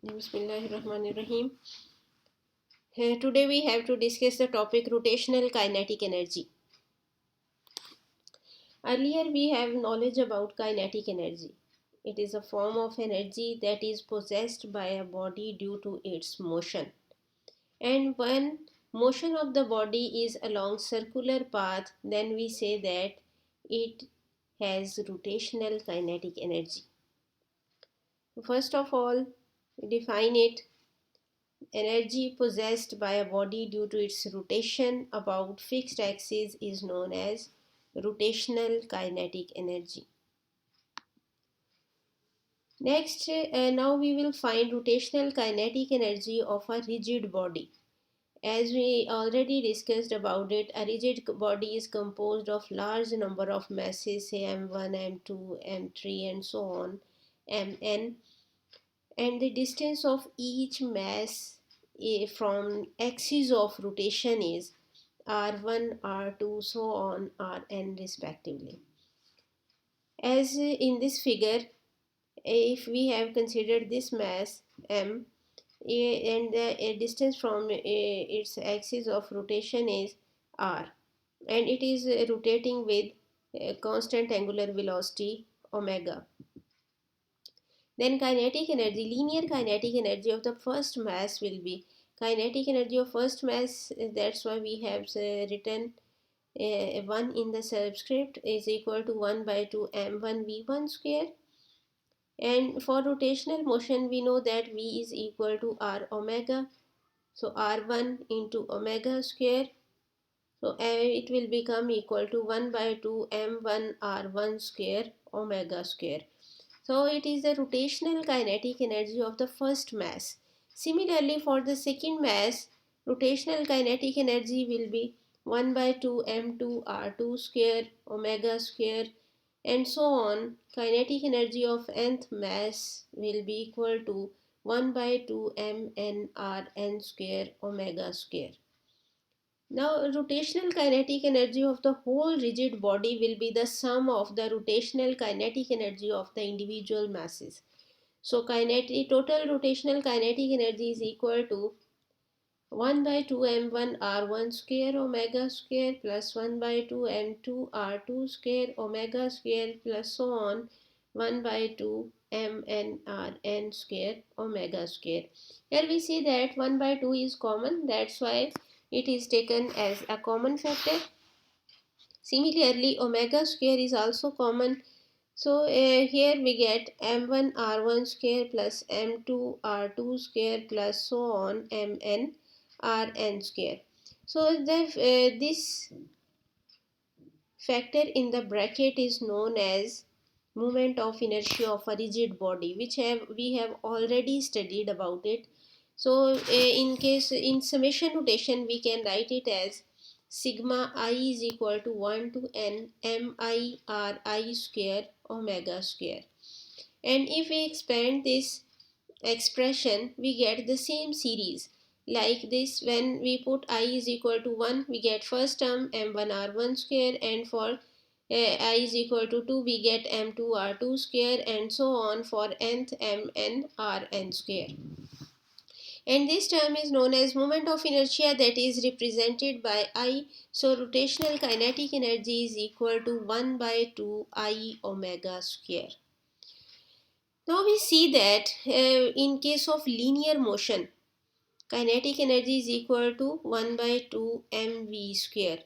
Bismillahirrahmanirrahim. Today we have to discuss the topic rotational kinetic energy. Earlier we have knowledge about kinetic energy. It is a form of energy that is possessed by a body due to its motion. And when motion of the body is along circular path, then we say that it has rotational kinetic energy. First of all, define it. Energy possessed by a body due to its rotation about fixed axis is known as rotational kinetic energy. Next, now we will find rotational kinetic energy of a rigid body. As we already discussed about it, a rigid body is composed of large number of masses, say m1, m2, m3 and so on, mn, and the distance of each mass from axis of rotation is r1, r2, so on, rn respectively. As in this figure, if we have considered this mass m and the distance from its axis of rotation is r, and it is rotating with constant angular velocity omega. Then kinetic energy, linear kinetic energy of the first mass will be kinetic energy of first mass. That's why we have written 1 in the subscript is equal to 1 by 2 m1 v1 square. And for rotational motion, we know that v is equal to r omega. So r1 into omega square. So it will become equal to 1 by 2 m1 r1 square omega square. So it is the rotational kinetic energy of the first mass. Similarly, for the second mass, rotational kinetic energy will be 1 by 2 m2 r2 square omega square and so on. Kinetic energy of nth mass will be equal to 1 by 2 mn rn square omega square. Now, rotational kinetic energy of the whole rigid body will be the sum of the rotational kinetic energy of the individual masses. So, total rotational kinetic energy is equal to 1 by 2 m1 r1 square omega square plus 1 by 2 m2 r2 square omega square plus so on 1 by 2 mn rn square omega square. Here we see that 1 by 2 is common, that's why it is taken as a common factor. Similarly, omega square is also common. So here we get m1 r1 square plus m2 r2 square plus so on mn rn square. So this factor in the bracket is known as moment of inertia of a rigid body, which we have already studied about it. So in summation notation we can write it as sigma I is equal to 1 to n mi r I square omega square. And if we expand this expression, we get the same series like this. When we put I is equal to 1, we get first term m1 r1 square, and for I is equal to 2 we get m2 r2 square and so on for nth mn rn square. And this term is known as moment of inertia, that is represented by I. So rotational kinetic energy is equal to 1 by 2 I omega square. Now we see that in case of linear motion, kinetic energy is equal to 1 by 2 mv square.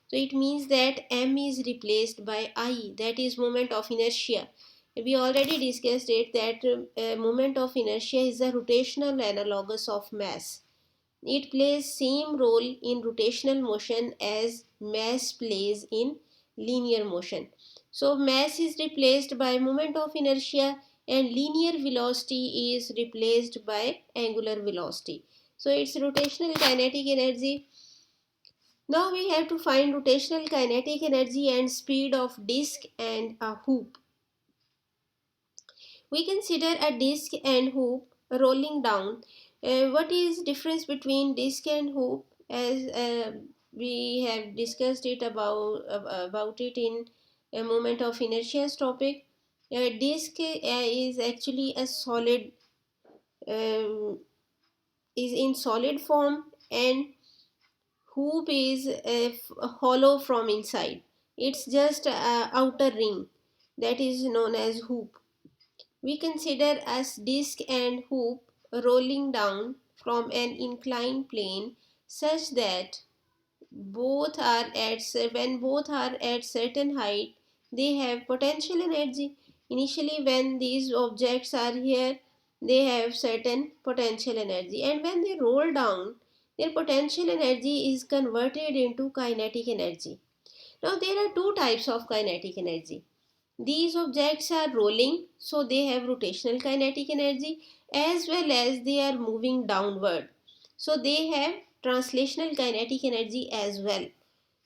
So it means that m is replaced by I, that is moment of inertia. We already discussed it that moment of inertia is the rotational analogous of mass. It plays same role in rotational motion as mass plays in linear motion. So mass is replaced by moment of inertia and linear velocity is replaced by angular velocity. So it's rotational kinetic energy. Now we have to find rotational kinetic energy and speed of disk and a hoop. We consider a disk and hoop rolling down. What is difference between disk and hoop? As we have discussed it about it in a moment of inertia's topic. A disk is actually a solid um, is in solid form, and hoop is hollow from inside. It's just a outer ring that is known as hoop. We consider as disk and hoop rolling down from an inclined plane such that both are at when both are at certain height, they have potential energy. Initially, when these objects are here, they have certain potential energy, and when they roll down, their potential energy is converted into kinetic energy. Now there are two types of kinetic energy. These objects are rolling, so they have rotational kinetic energy, as well as they are moving downward, so they have translational kinetic energy as well.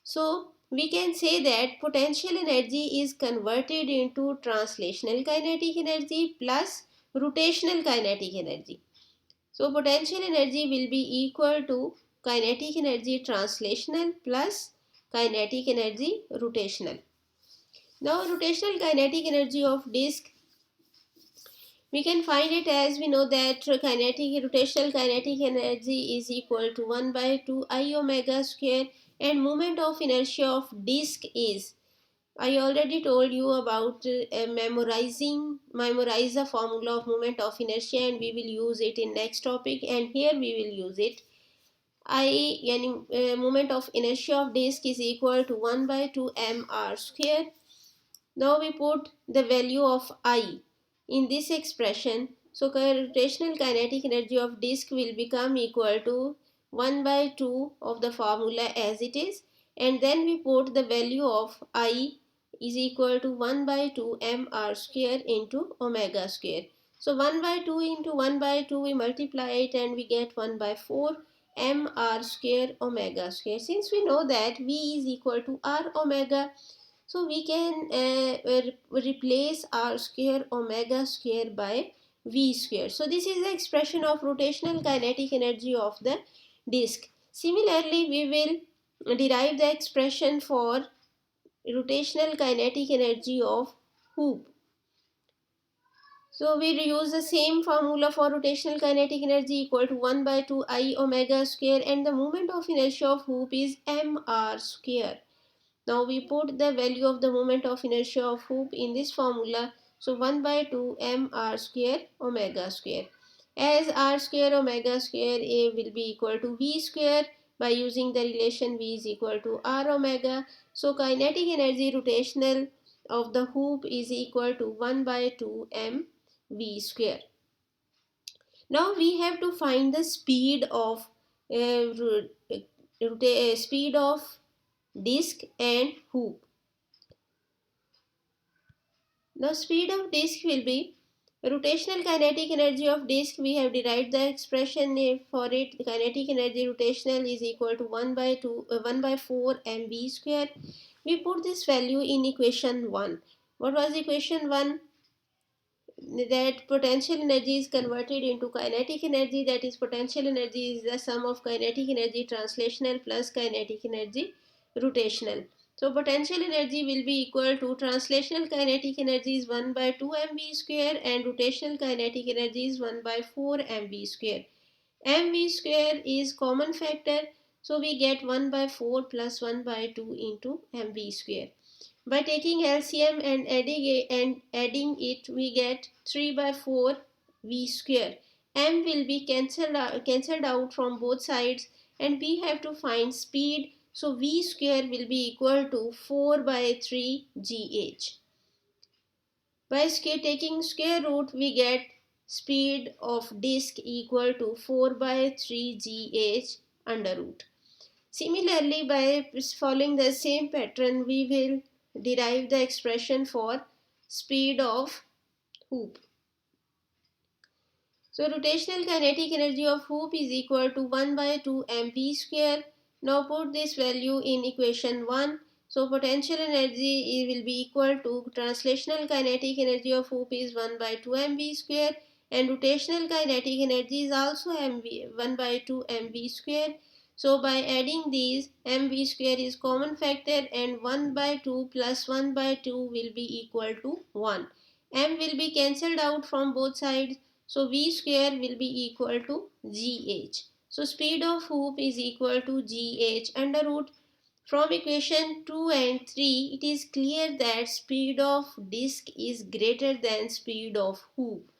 So we can say that potential energy is converted into translational kinetic energy plus rotational kinetic energy. So potential energy will be equal to kinetic energy translational plus kinetic energy rotational. Now rotational kinetic energy of disk, we can find it as we know that kinetic rotational kinetic energy is equal to 1 by 2 I omega square, and moment of inertia of disk is, I already told you about memorize the formula of moment of inertia, and we will use it in next topic, and here we will use it. Moment of inertia of disk is equal to 1 by 2 mr square. Now we put the value of I in this expression. So rotational kinetic energy of disk will become equal to 1 by 2 of the formula as it is, and then we put the value of I is equal to 1 by 2 mr square into omega square. So 1 by 2 into 1 by 2, we multiply it and we get 1 by 4 mr square omega square. Since we know that V is equal to R omega, so we can replace r square omega square by v square. So this is the expression of rotational kinetic energy of the disk. Similarly, we will derive the expression for rotational kinetic energy of hoop. So we use the same formula for rotational kinetic energy equal to 1 by 2 I omega square, and the moment of inertia of hoop is mr square. Now we put the value of the moment of inertia of hoop in this formula. So 1 by 2 mr square omega square. As r square omega square A will be equal to v square by using the relation v is equal to r omega. So kinetic energy rotational of the hoop is equal to 1 by 2 m v square. Now we have to find the speed of speed of disk and hoop. The speed of disk will be rotational kinetic energy of disk. We have derived the expression for it. Kinetic energy rotational is equal to 1 by 4 mv square. We put this value in equation 1. What was equation 1? That potential energy is converted into kinetic energy, that is potential energy is the sum of kinetic energy translational plus kinetic energy rotational. So potential energy will be equal to translational kinetic energy is 1 by 2 mv square and rotational kinetic energy is 1 by 4 mv square. Mv square is common factor, so we get 1 by 4 plus 1 by 2 into mv square. By taking LCM and adding it, we get 3 by 4 v square. M will be cancelled out from both sides, and we have to find speed. So v square will be equal to 4 by 3 gh. By taking square root, we get speed of disk equal to 4 by 3 gh under root. Similarly, by following the same pattern, we will derive the expression for speed of hoop. So rotational kinetic energy of hoop is equal to 1 by 2 mv square. Now put this value in equation 1. So potential energy will be equal to translational kinetic energy of hoop is 1 by 2 mv square, and rotational kinetic energy is also 1 by 2 mv square. So by adding these, mv square is common factor, and 1 by 2 plus 1 by 2 will be equal to 1. M will be cancelled out from both sides. So V square will be equal to GH. So speed of hoop is equal to GH under root. From equation 2 and 3, it is clear that speed of disk is greater than speed of hoop,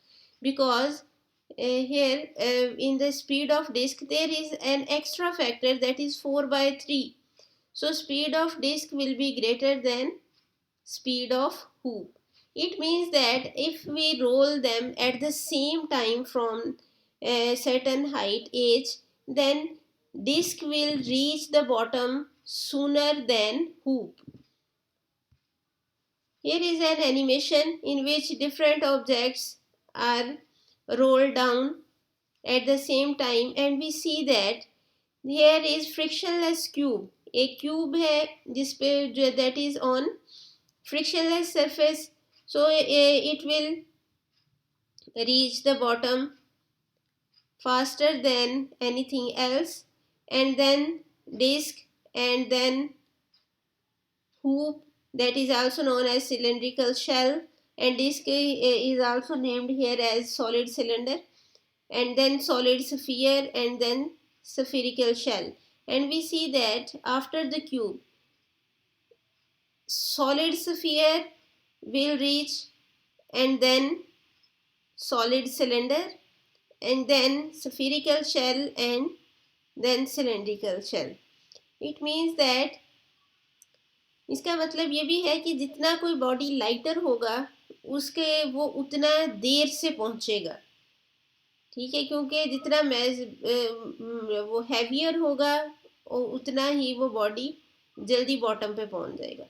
because here in the speed of disk there is an extra factor, that is 4 by 3. So speed of disk will be greater than speed of hoop. It means that if we roll them at the same time from a certain height h, then disk will reach the bottom sooner than hoop. Here is an animation in which different objects are rolled down at the same time, and we see that here is frictionless cube. A cube है जिस पे that is on frictionless surface, so it will reach the bottom faster than anything else, and then disc, and then hoop, that is also known as cylindrical shell, and disc is also named here as solid cylinder, and then solid sphere, and then spherical shell. And we see that after the cube, solid sphere will reach, and then solid cylinder, and then spherical shell, and then cylindrical shell. It means that इसका मतलब ये भी है कि जितना कोई body lighter होगा उसके वो उतना देर से पहुंचेगा, ठीक है, क्योंकि जितना वो हैवियर होगा उतना ही वो बॉडी जल्दी बॉटम पे पहुंच जाएगा।